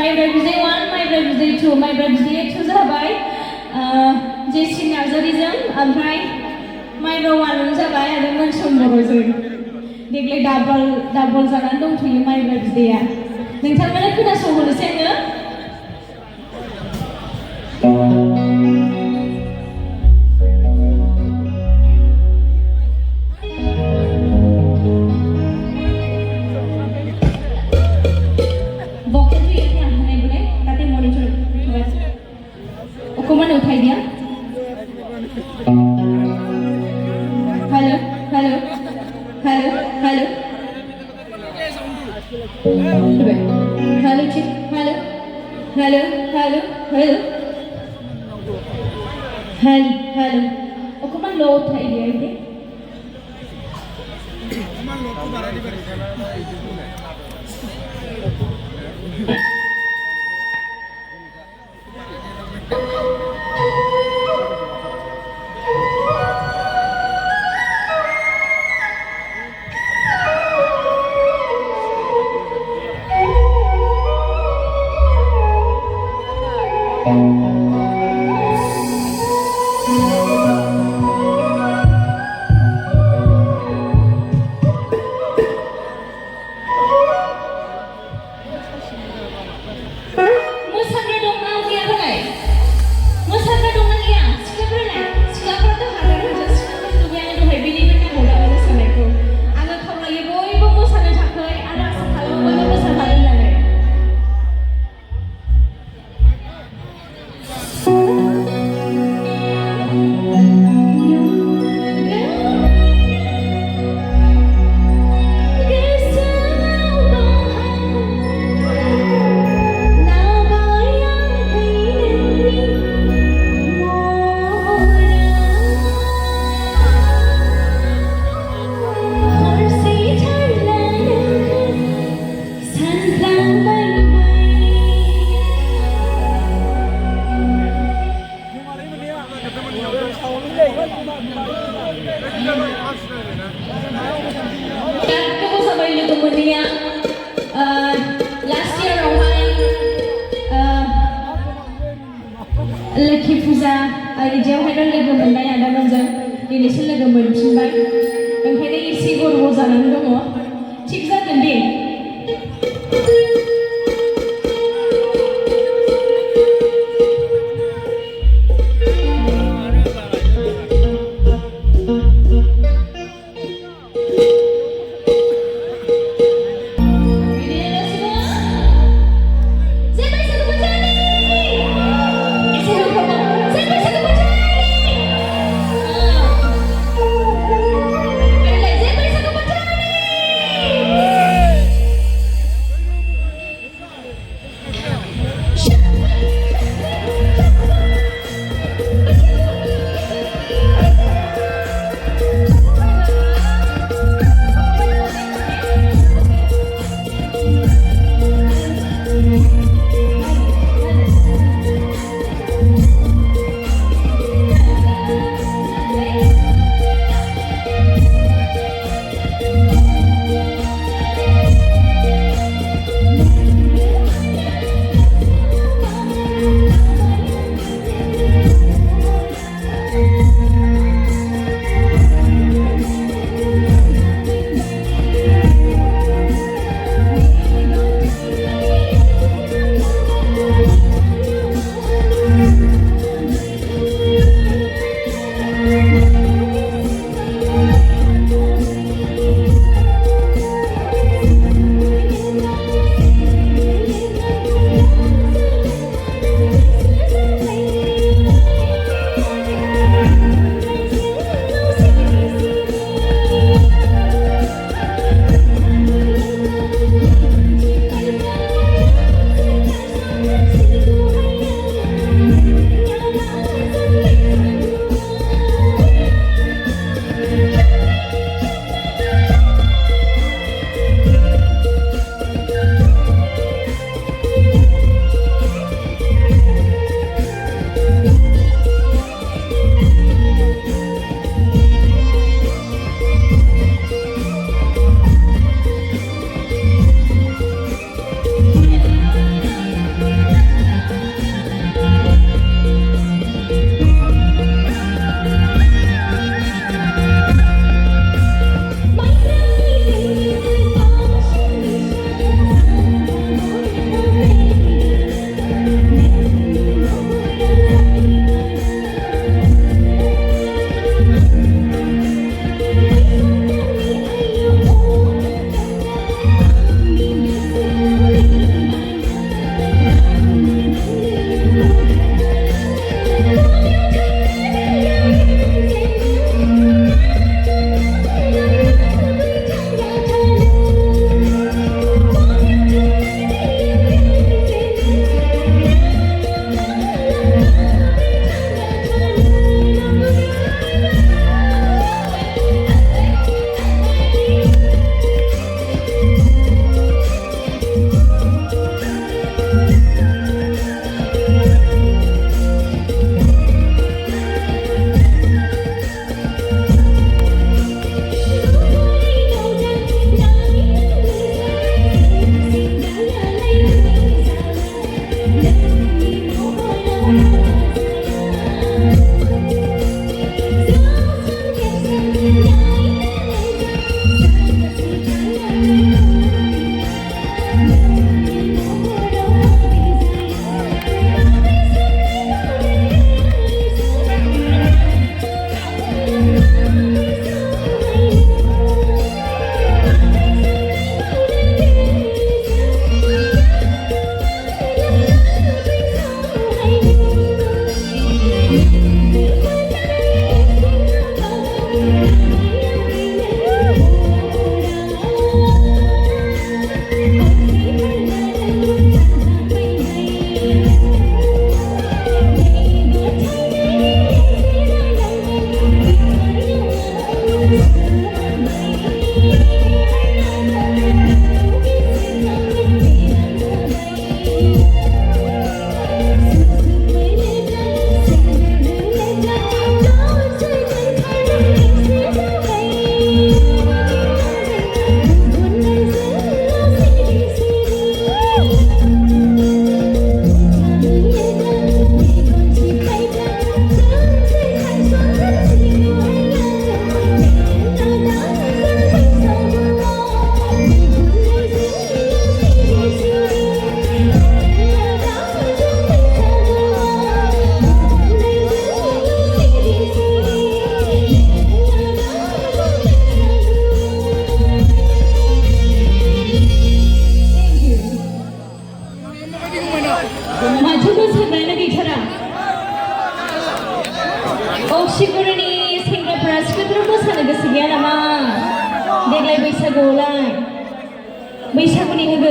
माइब्रा बिदै 1, माइब्रा बिदै 2, माइब्रा बिदैया 2 जाबाय जेसि नार्जारिजों ओमफ्राय माइब्रा 1 जाबाय आरो मोनसोम बर'जों देग्लाय डाबल जानानै दंथ'यो माइब्रा बिदैया नोंथांमोना खोनासंहरनोसै आङो Kemana utai dia? Halo, halo, halo, halo. Halo cik, halo, halo, halo, halo. Halo, halo. Oh kemana lo utai dia ini? Kemana lo tu barang di Laki Fuza jauhai लोगो मोननाय आदामोनजों दिनैसो लोगो मोनफिनबाय ओंखायनो एसे गरम जानानै दङ थिग जागोन दे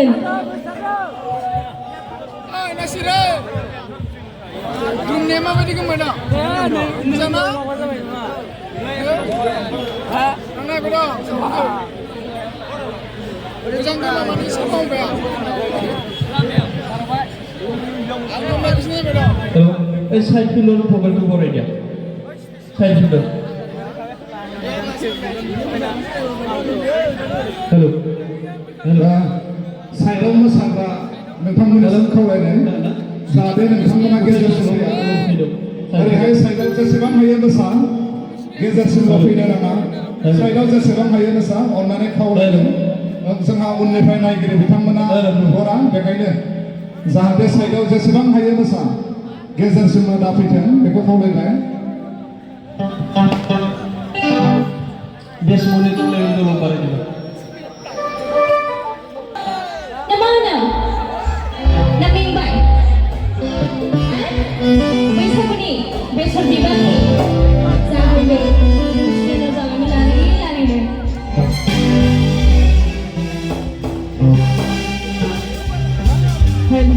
जागोन नासिरो दुमनाया माबायदि गोमो दं मोजां ना नांनायबो दं मोजां गोमा माने एसे मावबाय आं बायदिसिना दं এই সাইড ফিল্ডৰ প্ৰগ্ৰামটো কৰাই দিয়া সাইড ফিল্ডৰ हेलो दा साइडआव मोसाग्रा नोंथांमोनजों खावलायनाय जाहाथे नोंथांमोना गेजेरसिम फैया ओरैहाय साइडआव जेसेबां हायो मोसा गेजेरसिमल' फैनो नाङा साइडआव जेसेबां हायो मोसा अननानै खावलायदों जोंहा उननिफ्राय नायगिरि बिथांमोना नुहरा बेखायनो जाहाथे साइडआव जेसेबां हायो मोसा गेजेरसिम दाफैथों बेखौ खावलायबाय बेस मनिटर लेभेल बाराय दिबाय Namana Namingbai Besokuni Besok dibagi Sampai Sudah jangan lari deh Hello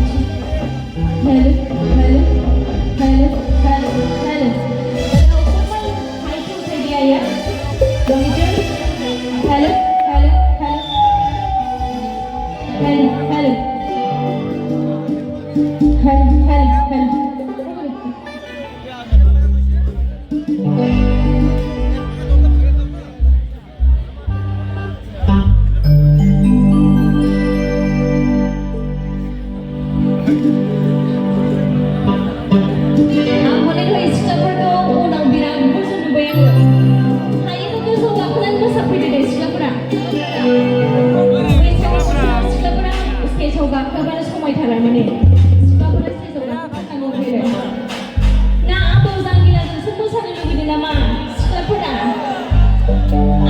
Hello Hello Hello Hello Hello Hai tu saya ya Monitor Hello Hello Hello Hello, hello, hello, hello. Aku ni kalau istilah perdo, orang bilang bosan tu bayang. Hari tu tu so aku nak sampai di istilah perda. स्टेजआव गाखोबानो समायथारा माने सिख्लाफोरा स्टेजआव गाखोथारनांगौ फैदों ना आबौ जांगिलाजोंसो मोसानो लुबैदों नामा सिख्लाफोरा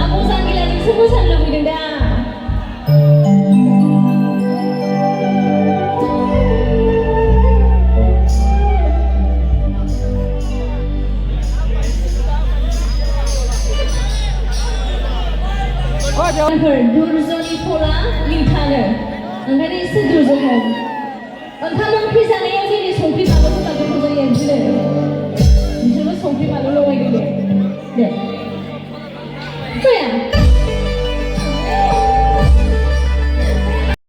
आबौ जांगिलाजोंसो मोसानो लुबैदों दा दुर्जनि फला लिंथानो ओंखायनो एसे दुर्जन हम ओंखाम ओंख्रि जानायाव जेरै संख्रि बानलु होबा गोथाव जायो बिदिनो